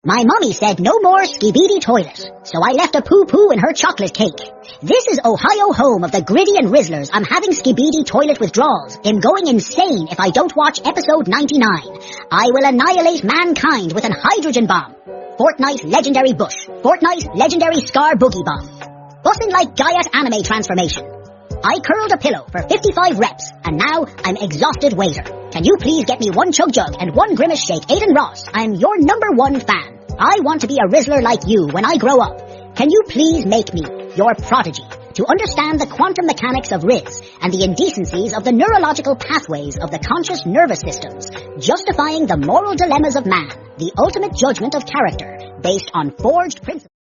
My mommy said no more skibidi toilet, so I left a poo-poo in her chocolate cake. This is Ohio, home of the Gritty and Rizzlers. I'm having skibidi toilet withdrawals. I'm going insane if I don't watch episode 99. I will annihilate mankind with an hydrogen bomb. Fortnite legendary bush. Fortnite legendary scar boogie bomb. Bussin' like Gaiat anime transformation. I curled a pillow for 55 reps, and now I'm exhausted waiter. Can you please get me one chug jug and one grimace shake, Aiden Ross? I'm your #1 fan. I want to be a Rizzler like you when I grow up. Can you please make me your prodigy to understand the quantum mechanics of Riz and the indecencies of the neurological pathways of the conscious nervous systems, justifying the moral dilemmas of man, the ultimate judgment of character, based on forged principles?